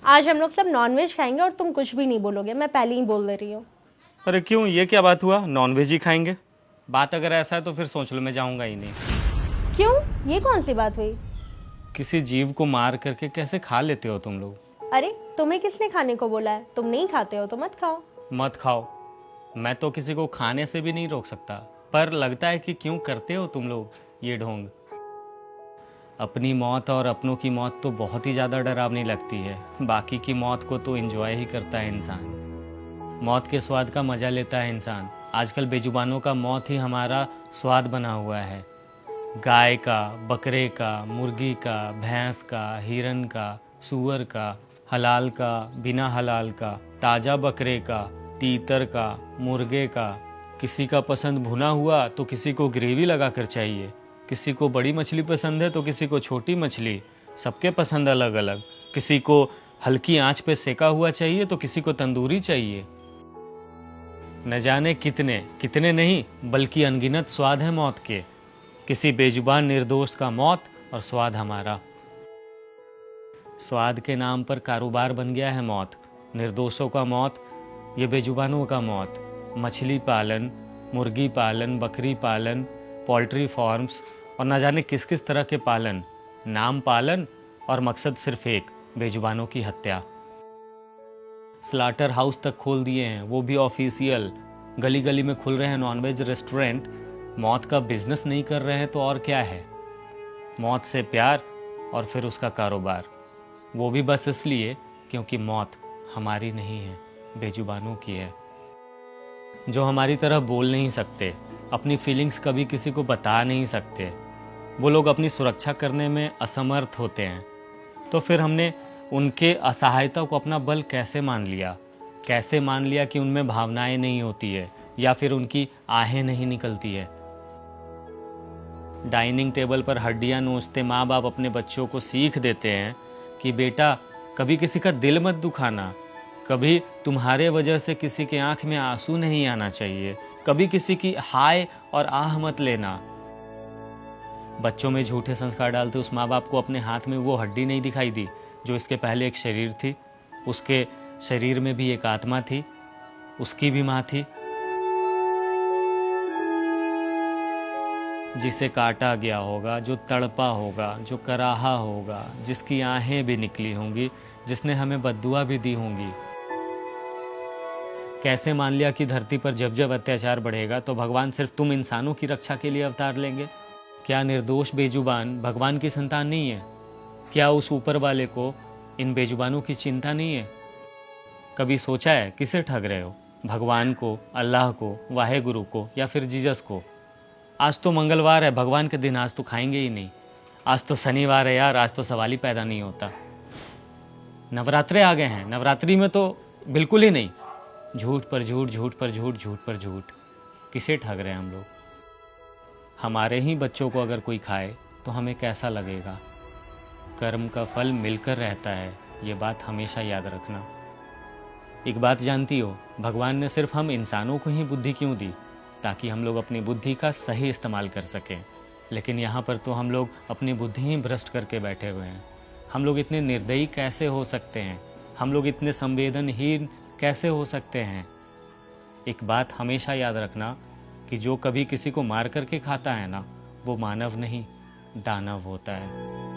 आज हम लोग सब नॉनवेज खाएंगे और तुम कुछ भी नहीं बोलोगे, मैं पहले ही बोल दे रही हूँ। अरे क्यों, ये क्या बात हुआ? नॉनवेज ही खाएंगे? बात अगर ऐसा है तो फिर सोच लो, मैं जाऊंगा ही नहीं। क्यों, ये कौन सी बात हुई? किसी जीव को मार करके कैसे खा लेते हो तुम लोग? अरे तुम्हें किसने खाने को बोला है? तुम नहीं खाते हो तो मत खाओ। मत खाओ। मैं तो किसी को खाने से भी नहीं रोक सकता, पर लगता है कि क्यों करते हो तुम लोग ये ढोंग। अपनी मौत और अपनों की मौत तो बहुत ही ज़्यादा डरावनी लगती है, बाकी की मौत को तो एंजॉय ही करता है इंसान। मौत के स्वाद का मज़ा लेता है इंसान। आजकल बेजुबानों का मौत ही हमारा स्वाद बना हुआ है। गाय का, बकरे का, मुर्गी का, भैंस का, हिरन का, सूअर का, हलाल का, बिना हलाल का, ताज़ा बकरे का, तीतर का, मुर्गे का। किसी का पसंद भुना हुआ तो किसी को ग्रेवी लगाकर चाहिए, किसी को बड़ी मछली पसंद है तो किसी को छोटी मछली। सबके पसंद अलग अलग। किसी को हल्की आंच पे सेका हुआ चाहिए तो किसी को तंदूरी चाहिए। न जाने कितने कितने नहीं बल्कि अनगिनत स्वाद है मौत के। किसी बेजुबान निर्दोष का मौत और स्वाद हमारा। स्वाद के नाम पर कारोबार बन गया है मौत। निर्दोषों का मौत, ये बेजुबानों का मौत। मछली पालन, मुर्गी पालन, बकरी पालन, पोल्ट्री फार्म्स और न जाने किस किस तरह के पालन, नाम पालन और मकसद सिर्फ एक, बेजुबानों की हत्या। स्लाटर हाउस तक खोल दिए हैं, वो भी ऑफिशियल। गली गली में खुल रहे हैं नॉनवेज रेस्टोरेंट। मौत का बिजनेस नहीं कर रहे हैं तो और क्या है? मौत से प्यार और फिर उसका कारोबार, वो भी बस इसलिए क्योंकि मौत हमारी नहीं है, बेजुबानों की है। जो हमारी तरह बोल नहीं सकते, अपनी फीलिंग्स कभी किसी को बता नहीं सकते, वो लोग अपनी सुरक्षा करने में असमर्थ होते हैं। तो फिर हमने उनके असहायता को अपना बल कैसे मान लिया? कैसे मान लिया कि उनमें भावनाएं नहीं होती है या फिर उनकी आहें नहीं निकलती है? डाइनिंग टेबल पर हड्डियां नोचते माँ बाप अपने बच्चों को सीख देते हैं कि बेटा, कभी किसी का दिल मत दुखाना, कभी तुम्हारे वजह से किसी के आंख में आंसू नहीं आना चाहिए, कभी किसी की हाय और आह मत लेना। बच्चों में झूठे संस्कार डालते उस माँ बाप को अपने हाथ में वो हड्डी नहीं दिखाई दी जो इसके पहले एक शरीर थी। उसके शरीर में भी एक आत्मा थी, उसकी भी माँ थी, जिसे काटा गया होगा, जो तड़पा होगा, जो कराहा होगा, जिसकी आहें भी निकली होंगी, जिसने हमें बद्दुआ भी दी होंगी। कैसे मान लिया कि धरती पर जब जब अत्याचार बढ़ेगा तो भगवान सिर्फ तुम इंसानों की रक्षा के लिए अवतार लेंगे? क्या निर्दोष बेजुबान भगवान की संतान नहीं है? क्या उस ऊपर वाले को इन बेजुबानों की चिंता नहीं है? कभी सोचा है किसे ठग रहे हो? भगवान को, अल्लाह को, वाहेगुरु को या फिर जीसस को? आज तो मंगलवार है, भगवान के दिन आज तो खाएंगे ही नहीं। आज तो शनिवार है यार, आज तो सवाल ही पैदा नहीं होता। नवरात्रे आ गए हैं, नवरात्रि में तो बिल्कुल ही नहीं। झूठ पर झूठ, झूठ पर झूठ, झूठ पर झूठ। किसे ठग रहे हैं हम लोग? हमारे ही बच्चों को अगर कोई खाए तो हमें कैसा लगेगा? कर्म का फल मिलकर रहता है, ये बात हमेशा याद रखना। एक बात जानती हो, भगवान ने सिर्फ हम इंसानों को ही बुद्धि क्यों दी? ताकि हम लोग अपनी बुद्धि का सही इस्तेमाल कर सकें। लेकिन यहाँ पर तो हम लोग अपनी बुद्धि ही भ्रष्ट करके बैठे हुए हैं। हम लोग इतने निर्दयी कैसे हो सकते हैं? हम लोग इतने संवेदनहीन कैसे हो सकते हैं? एक बात हमेशा याद रखना कि जो कभी किसी को मार करके खाता है ना, वो मानव नहीं, दानव होता है।